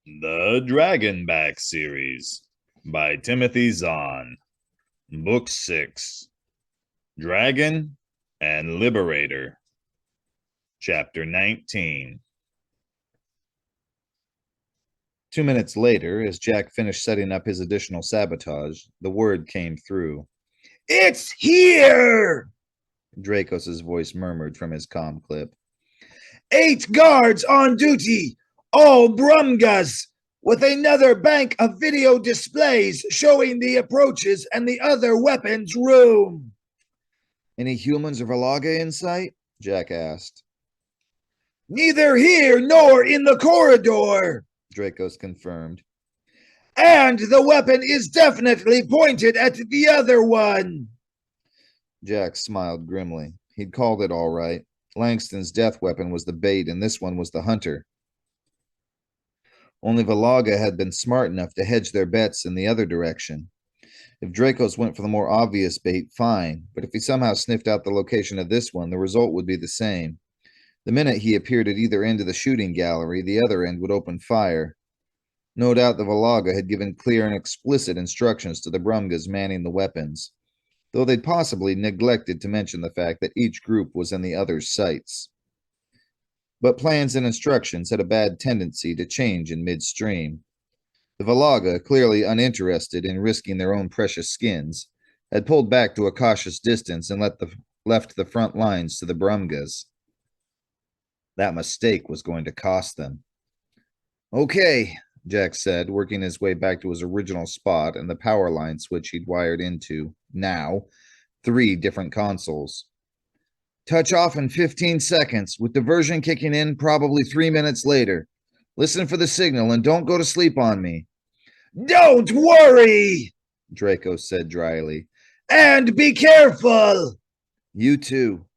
The Dragonback Series by Timothy Zahn. Book 6. Dragon and Liberator. Chapter 19. 2 minutes later, as Jack finished setting up his additional sabotage, the word came through. "It's here!" Dracos' voice murmured from his comm clip. 8 guards on duty, all Brumgas, with another bank of video displays showing the approaches and the other weapons room. Any humans or Valaga in sight? Jack asked. Neither here nor in the corridor, Dracos confirmed. And the weapon is definitely pointed at the other one. Jack smiled grimly. He'd called it all right. Langston's death weapon was the bait, and this one was the hunter. Only Valaga had been smart enough to hedge their bets in the other direction. If Dracos went for the more obvious bait, fine, but if he somehow sniffed out the location of this one, the result would be the same. The minute he appeared at either end of the shooting gallery, the other end would open fire. No doubt the Valaga had given clear and explicit instructions to the Brumgas manning the weapons, though they'd possibly neglected to mention the fact that each group was in the other's sights. But plans and instructions had a bad tendency to change in midstream. The Valaga, clearly uninterested in risking their own precious skins, had pulled back to a cautious distance and left the front lines to the Brumgas. That mistake was going to cost them. Okay, Jack said, working his way back to his original spot and the power line switch he'd wired into, now, 3 different consoles. Touch off in 15 seconds, with diversion kicking in probably 3 minutes later. Listen for the signal and don't go to sleep on me. Don't worry, Draco said dryly. And be careful. You too.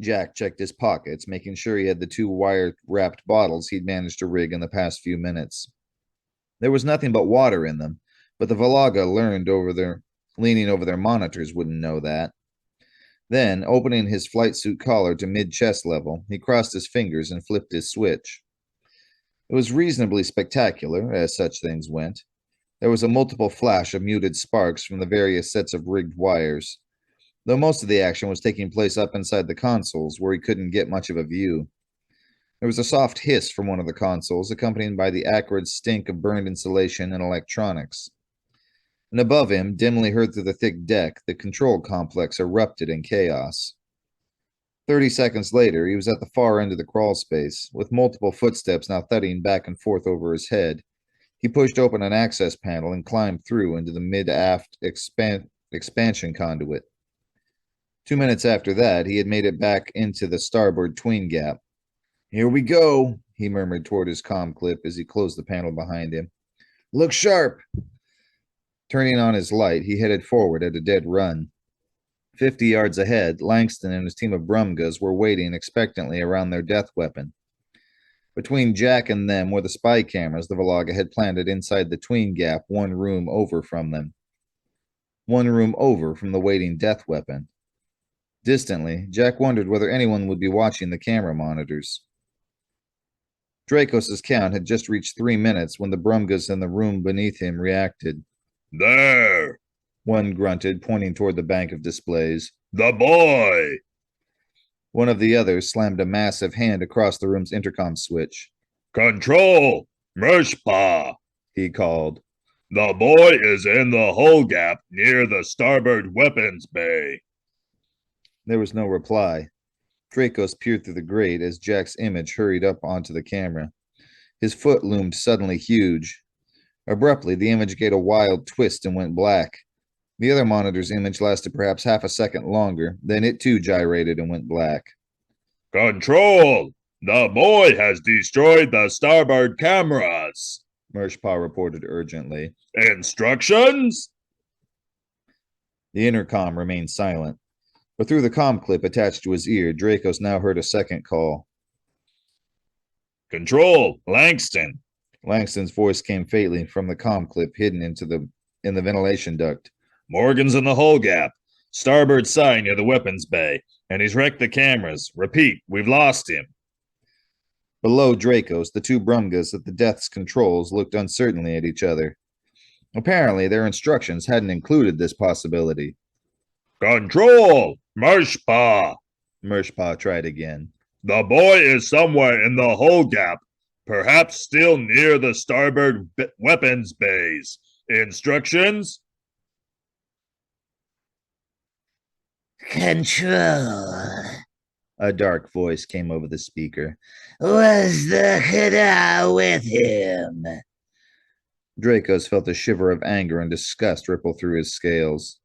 Jack checked his pockets, making sure he had the 2 wire-wrapped bottles he'd managed to rig in the past few minutes. There was nothing but water in them, but the Valaga leaning over their monitors wouldn't know that. Then, opening his flight suit collar to mid-chest level, he crossed his fingers and flipped his switch. It was reasonably spectacular, as such things went. There was a multiple flash of muted sparks from the various sets of rigged wires, though most of the action was taking place up inside the consoles, where he couldn't get much of a view. There was a soft hiss from one of the consoles, accompanied by the acrid stink of burned insulation and electronics. And above him, dimly heard through the thick deck, the control complex erupted in chaos. 30 seconds later, he was at the far end of the crawl space, with multiple footsteps now thudding back and forth over his head. He pushed open an access panel and climbed through into the mid-aft expansion conduit. 2 minutes after that, he had made it back into the starboard tween gap. Here we go, he murmured toward his comm clip as he closed the panel behind him. Look sharp. Turning on his light, he headed forward at a dead run. 50 yards ahead, Langston and his team of Brumgas were waiting expectantly around their death weapon. Between Jack and them were the spy cameras the Valaga had planted inside the tween gap, 1 room over from them. 1 room over from the waiting death weapon. Distantly, Jack wondered whether anyone would be watching the camera monitors. Dracos' count had just reached 3 minutes when the Brumgas in the room beneath him reacted. There, one grunted, pointing toward the bank of displays. The boy! One of the others slammed a massive hand across the room's intercom switch. Control! Mershpa! He called. The boy is in the hull gap near the starboard weapons bay. There was no reply. Dracos peered through the grate as Jack's image hurried up onto the camera. His foot loomed suddenly huge. Abruptly, the image gave a wild twist and went black. The other monitor's image lasted perhaps half a second longer, then it too gyrated and went black. Control! The boy has destroyed the starboard cameras, Mershpa reported urgently. Instructions? The intercom remained silent, but through the comm clip attached to his ear, Dracos now heard a second call. Control, Langston. Langston's voice came faintly from the comm clip hidden in the ventilation duct. Morgan's in the hull gap, starboard side near the weapons bay, and he's wrecked the cameras. Repeat, we've lost him. Below Dracos, the two Brumgas at the Death's controls looked uncertainly at each other. Apparently, their instructions hadn't included this possibility. Control! Mershpa! Mershpa tried again. The boy is somewhere in the hull gap, perhaps still near the starboard weapons bays. Instructions? Control. A dark voice came over the speaker. Was the Kadar with him? Dracos felt a shiver of anger and disgust ripple through his scales.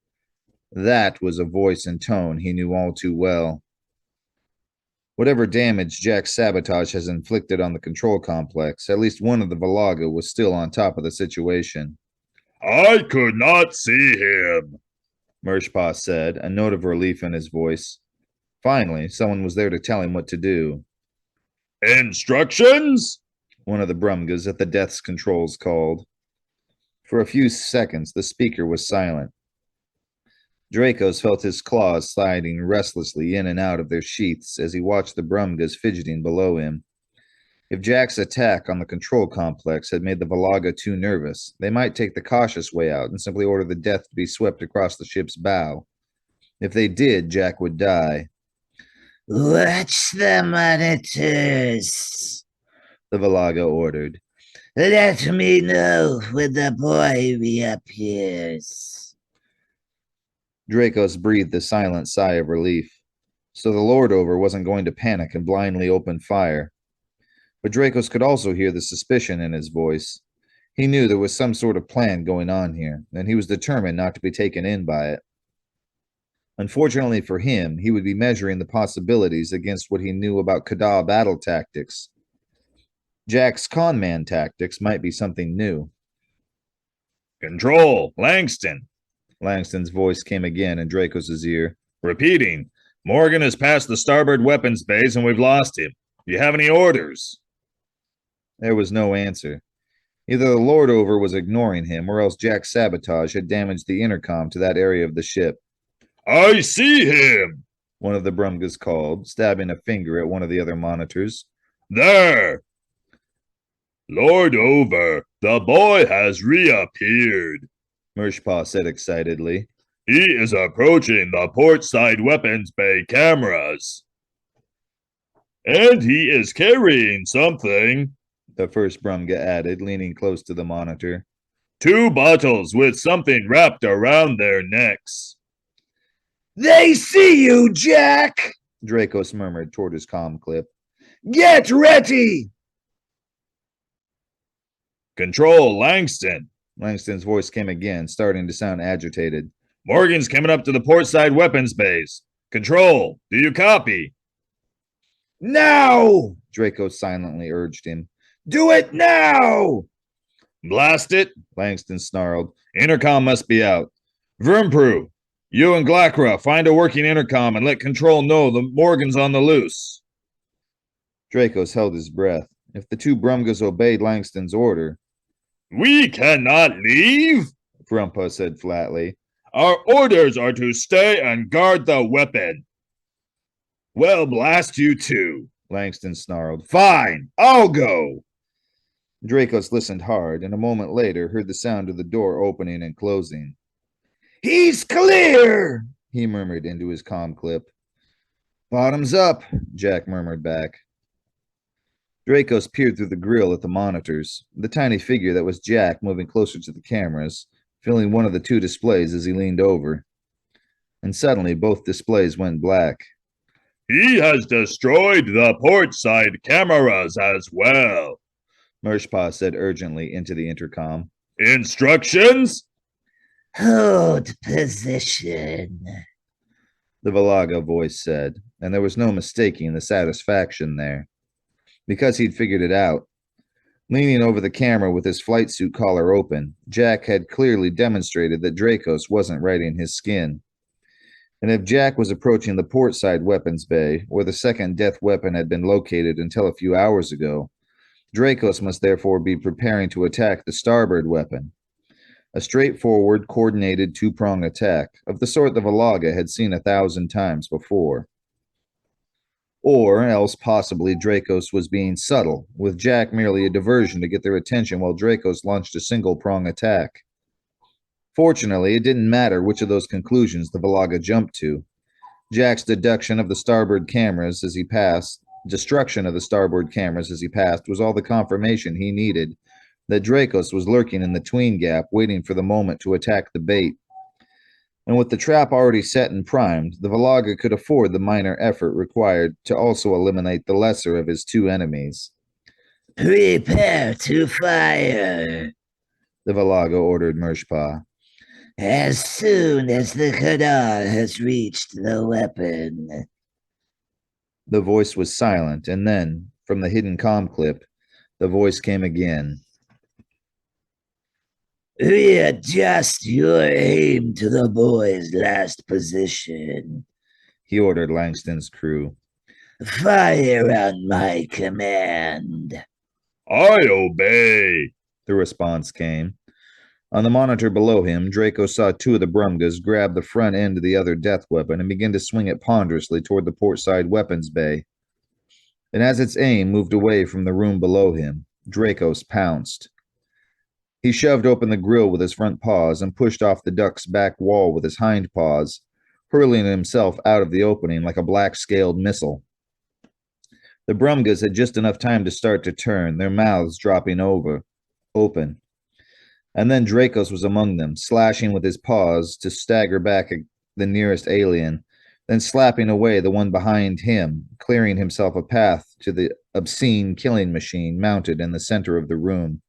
That was a voice and tone he knew all too well. Whatever damage Jack's sabotage has inflicted on the control complex, at least one of the Valaga was still on top of the situation. I could not see him, Mershpa said, a note of relief in his voice. Finally, someone was there to tell him what to do. Instructions? One of the Brumgas at the Death's controls called. For a few seconds, the speaker was silent. Dracos felt his claws sliding restlessly in and out of their sheaths as he watched the Brumgas fidgeting below him. If Jack's attack on the control complex had made the Valaga too nervous, they might take the cautious way out and simply order the Death to be swept across the ship's bow. If they did, Jack would die. Watch the monitors, the Valaga ordered. Let me know when the boy reappears. Dracos breathed a silent sigh of relief. So the Lordover wasn't going to panic and blindly open fire. But Dracos could also hear the suspicion in his voice. He knew there was some sort of plan going on here, and he was determined not to be taken in by it. Unfortunately for him, he would be measuring the possibilities against what he knew about Kadar battle tactics. Jack's conman tactics might be something new. Control, Langston. Langston's voice came again in Dracos' ear. Repeating. Morgan has passed the starboard weapons bays and we've lost him. Do you have any orders? There was no answer. Either the Lordover was ignoring him, or else Jack's sabotage had damaged the intercom to that area of the ship. I see him, one of the Brumgas called, stabbing a finger at one of the other monitors. There! Lordover, the boy has reappeared, Mershpa said excitedly. He is approaching the port side weapons bay cameras. And he is carrying something, the first Brumga added, leaning close to the monitor. 2 bottles with something wrapped around their necks. They see you, Jack, Dracos murmured toward his comm clip. Get ready! Control, Langston. Langston's voice came again, starting to sound agitated. Morgan's coming up to the port side weapons base. Control, do you copy? Now! Dracos silently urged him. Do it now! Blast it, Langston snarled. Intercom must be out. Vermprue, you and Glakra find a working intercom and let Control know the Morgan's on the loose. Dracos held his breath. If the 2 Brumgas obeyed Langston's order... We cannot leave, Vrumpa said flatly. Our orders are to stay and guard the weapon. Well, blast you too, Langston snarled. Fine, I'll go. Dracos listened hard, and a moment later heard the sound of the door opening and closing. He's clear, he murmured into his comm clip. Bottoms up, Jack murmured back. Dracos peered through the grill at the monitors, the tiny figure that was Jack moving closer to the cameras, filling one of the 2 displays as he leaned over. And suddenly both displays went black. He has destroyed the port side cameras as well, Mershpa said urgently into the intercom. Instructions? Hold position, the Valaga voice said, and there was no mistaking the satisfaction there. Because he'd figured it out. Leaning over the camera with his flight suit collar open, Jack had clearly demonstrated that Dracos wasn't right in his skin. And if Jack was approaching the port side weapons bay, where the second death weapon had been located until a few hours ago, Dracos must therefore be preparing to attack the starboard weapon. A straightforward, coordinated 2-prong attack, of the sort the Valaga had seen 1,000 times before. Or else possibly Dracos was being subtle, with Jack merely a diversion to get their attention while Dracos launched a single-prong attack. Fortunately, it didn't matter which of those conclusions the Valaga jumped to. Jack's destruction of the starboard cameras as he passed was all the confirmation he needed that Dracos was lurking in the tween gap, waiting for the moment to attack the bait. And with the trap already set and primed, the Valaga could afford the minor effort required to also eliminate the lesser of his two enemies. Prepare to fire, The Valaga ordered Mershpa. as soon as the Kadar has reached the weapon. The voice was silent, and then, from the hidden comm clip, the voice came again. Readjust your aim to the boy's last position. He ordered Langston's crew. Fire on my command. I obey, the response came. On the monitor below him, Draco saw two of the Brumgas grab the front end of the other death weapon and begin to swing it ponderously toward the port side weapons bay. And as its aim moved away from the room below him, Dracos pounced. He shoved open the grill with his front paws and pushed off the duck's back wall with his hind paws, hurling himself out of the opening like a black-scaled missile. The Brumgas had just enough time to start to turn, their mouths dropping open. And then Dracos was among them, slashing with his paws to stagger back the nearest alien, then slapping away the one behind him, clearing himself a path to the obscene killing machine mounted in the center of the room.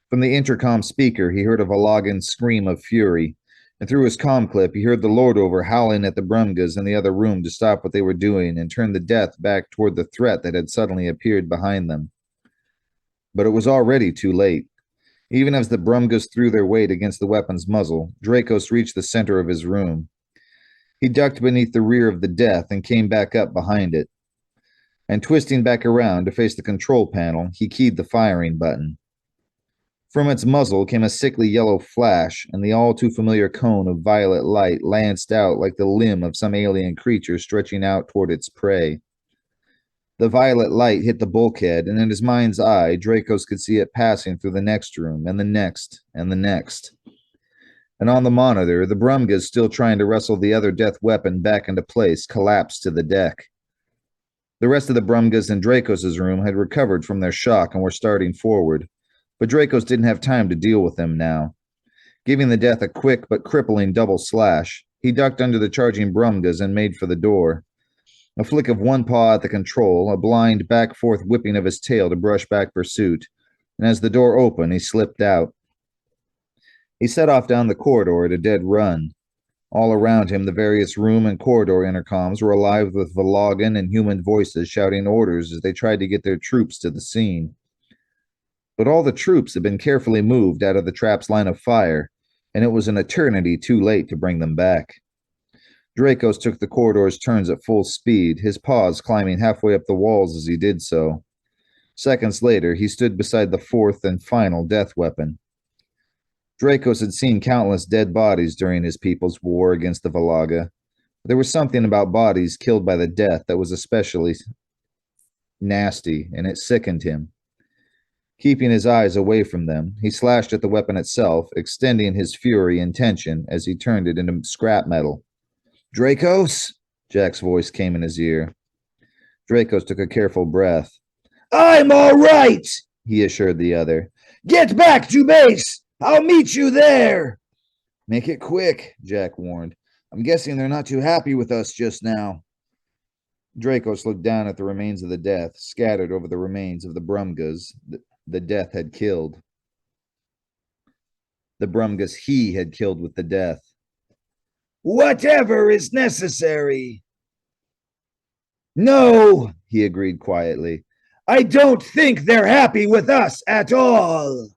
From the intercom speaker, he heard a Valagan scream of fury, and through his comm clip, he heard the Lord Over howling at the Brumgas in the other room to stop what they were doing and turn the death back toward the threat that had suddenly appeared behind them. But it was already too late. Even as the Brumgas threw their weight against the weapon's muzzle, Dracos reached the center of his room. He ducked beneath the rear of the death and came back up behind it. And twisting back around to face the control panel, he keyed the firing button. From its muzzle came a sickly yellow flash, and the all-too-familiar cone of violet light lanced out like the limb of some alien creature stretching out toward its prey. The violet light hit the bulkhead, and in his mind's eye, Dracos could see it passing through the next room, and the next, and the next. And on the monitor, the Brumgas, still trying to wrestle the other death weapon back into place, collapsed to the deck. The rest of the Brumgas in Dracos' room had recovered from their shock and were starting forward. But Dracos didn't have time to deal with them now. Giving the death a quick but crippling double slash, he ducked under the charging Brumgas and made for the door. A flick of one paw at the control, a blind back-forth whipping of his tail to brush back pursuit, and as the door opened, he slipped out. He set off down the corridor at a dead run. All around him, the various room and corridor intercoms were alive with Valagan and human voices shouting orders as they tried to get their troops to the scene. But all the troops had been carefully moved out of the trap's line of fire, and it was an eternity too late to bring them back. Dracos took the corridor's turns at full speed, his paws climbing halfway up the walls as he did so. Seconds later, he stood beside the fourth and final death weapon. Dracos had seen countless dead bodies during his people's war against the Valaga. There was something about bodies killed by the death that was especially nasty, and it sickened him. Keeping his eyes away from them, he slashed at the weapon itself, extending his fury and tension as he turned it into scrap metal. "Dracos?" Jack's voice came in his ear. Dracos took a careful breath. I'm all right, He assured the other. Get back to base. I'll meet you there. "Make it quick," Jack warned. "I'm guessing they're not too happy with us just now." Dracos looked down at the remains of the death, scattered over the remains of the Brumgas the death had killed. The Brumgas he had killed with the death. Whatever is necessary. No, He agreed quietly. I don't think they're happy with us at all.